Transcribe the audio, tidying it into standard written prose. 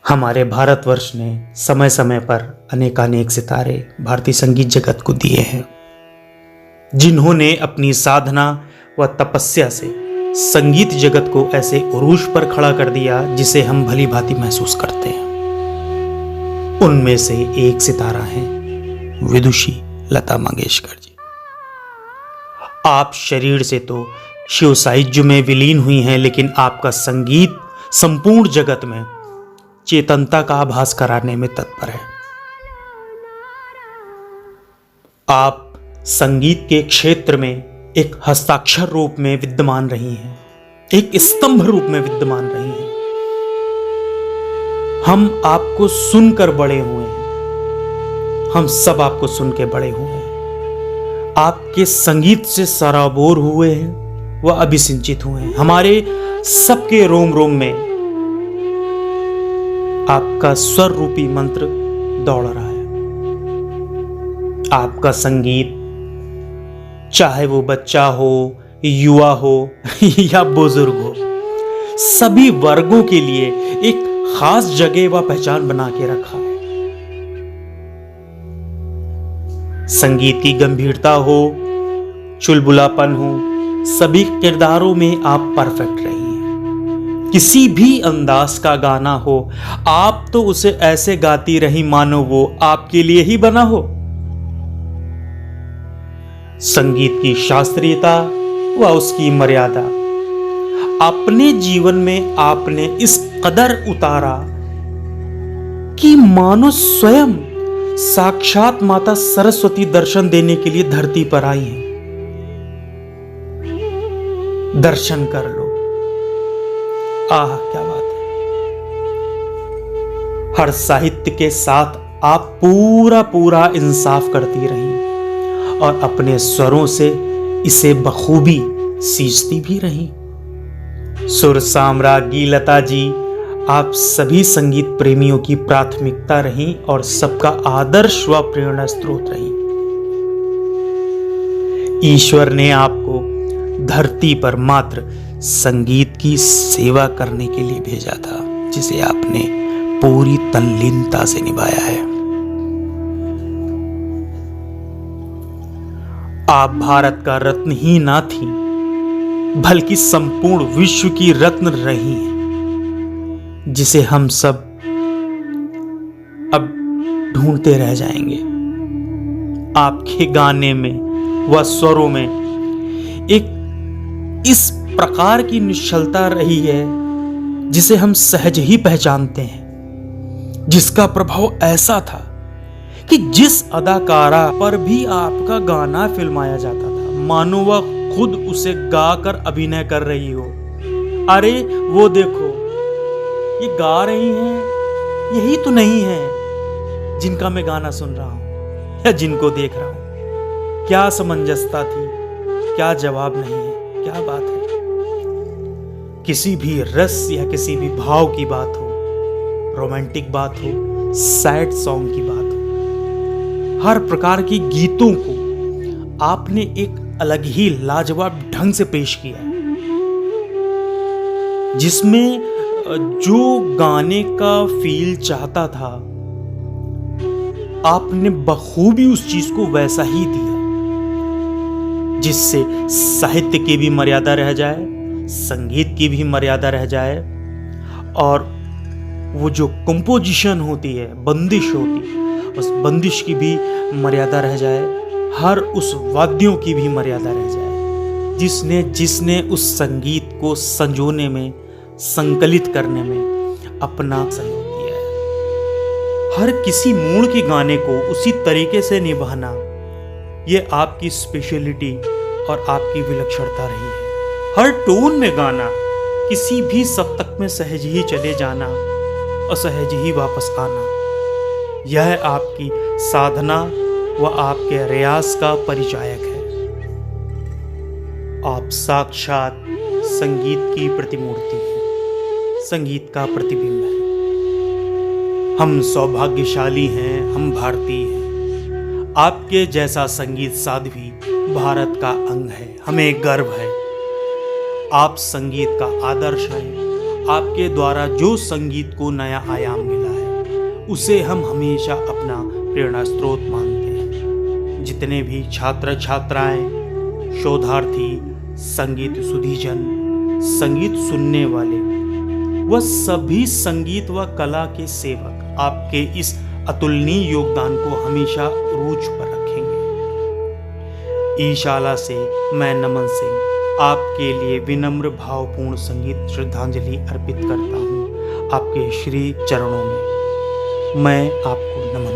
हमारे भारतवर्ष ने समय समय पर अनेकानेक सितारे भारतीय संगीत जगत को दिए हैं, जिन्होंने अपनी साधना व तपस्या से संगीत जगत को ऐसे उरूज पर खड़ा कर दिया जिसे हम भली भांति महसूस करते हैं। उनमें से एक सितारा हैं विदुषी लता मंगेशकर जी। आप शरीर से तो शिव साहित्य में विलीन हुई हैं, लेकिन आपका संगीत संपूर्ण जगत में चेतनता का आभास कराने में तत्पर है। आप संगीत के क्षेत्र में एक हस्ताक्षर रूप में विद्यमान रही हैं, एक स्तंभ रूप में विद्यमान रही हैं। हम आपको सुनकर बड़े हुए हैं, हम सब आपको सुन के बड़े हुए हैं। आपके संगीत से सराबोर हुए हैं व अभिसिंचित हुए हैं। हमारे सबके रोम रोम में आपका स्वर रूपी मंत्र दौड़ रहा है। आपका संगीत, चाहे वो बच्चा हो, युवा हो या बुजुर्ग हो, सभी वर्गों के लिए एक खास जगह व पहचान बना के रखा है। संगीत की गंभीरता हो, चुलबुलापन हो, सभी किरदारों में आप परफेक्ट रही हैं। किसी भी अंदाज का गाना हो, आप तो उसे ऐसे गाती रही मानो वो आपके लिए ही बना हो। संगीत की शास्त्रीयता व उसकी मर्यादा अपने जीवन में आपने इस कदर उतारा कि मानो स्वयं साक्षात माता सरस्वती दर्शन देने के लिए धरती पर आई हैं। दर्शन कर लो। आह, क्या बात है। हर साहित्य के साथ आप पूरा इंसाफ करती रही और अपने स्वरों से इसे बखूबी सींचती भी रही। सुर साम्राज्ञी लता जी, आप सभी संगीत प्रेमियों की प्राथमिकता रही और सबका आदर्श व प्रेरणा स्रोत रही। ईश्वर ने आपको धरती पर मात्र संगीत की सेवा करने के लिए भेजा था, जिसे आपने पूरी तल्लीनता से निभाया है। आप भारत का रत्न ही ना थी, बल्कि संपूर्ण विश्व की रत्न रही हैं, जिसे हम सब अब ढूंढते रह जाएंगे। आपके गाने में व स्वरों में एक इस प्रकार की निश्चलता रही है जिसे हम सहज ही पहचानते हैं, जिसका प्रभाव ऐसा था कि जिस अदाकारा पर भी आपका गाना फिल्माया जाता था, मानो वह खुद उसे गाकर अभिनय कर रही हो। अरे वो देखो, ये गा रही हैं, यही तो नहीं है जिनका मैं गाना सुन रहा हूं या जिनको देख रहा हूं। क्या समंजसता थी, क्या जवाब नहीं है, क्या बात है। किसी भी रस या किसी भी भाव की बात हो, रोमांटिक बात हो, सैड सॉन्ग की बात हो, हर प्रकार की गीतों को आपने एक अलग ही लाजवाब ढंग से पेश किया है, जिसमें जो गाने का फील चाहता था आपने बखूबी उस चीज को वैसा ही दिया, जिससे साहित्य की भी मर्यादा रह जाए, संगीत की भी मर्यादा रह जाए, और वो जो कंपोजिशन होती है, बंदिश होती है, उस बंदिश की भी मर्यादा रह जाए, हर उस वाद्यों की भी मर्यादा रह जाए, जिसने उस संगीत को संजोने में, संकलित करने में अपना सहयोग दिया है। हर किसी मूड के गाने को उसी तरीके से निभाना, ये आपकी स्पेशलिटी और आपकी विलक्षणता रही है। हर टोन में गाना, किसी भी सप्तक में सहज ही चले जाना और सहज ही वापस आना, यह आपकी साधना व आपके रियाज का परिचायक है। आप साक्षात संगीत की प्रतिमूर्ति हैं, संगीत का प्रतिबिंब है। हम सौभाग्यशाली हैं, हम भारतीय हैं। आपके जैसा संगीत साध्वी भारत का अंग है, हमें गर्व है। आप संगीत का आदर्श हैं आपके द्वारा जो संगीत को नया आयाम मिला है उसे हम हमेशा अपना प्रेरणा स्रोत मानते हैं। जितने भी छात्र छात्राएं, शोधार्थी, संगीत सुधीजन, संगीत सुनने वाले, वह सभी संगीत व कला के सेवक आपके इस अतुलनीय योगदान को हमेशा रूज पर रखेंगे। ईशाला से मैं नमन सिंह आपके लिए विनम्र भावपूर्ण संगीत श्रद्धांजलि अर्पित करता हूँ। आपके श्री चरणों में मैं आपको नमन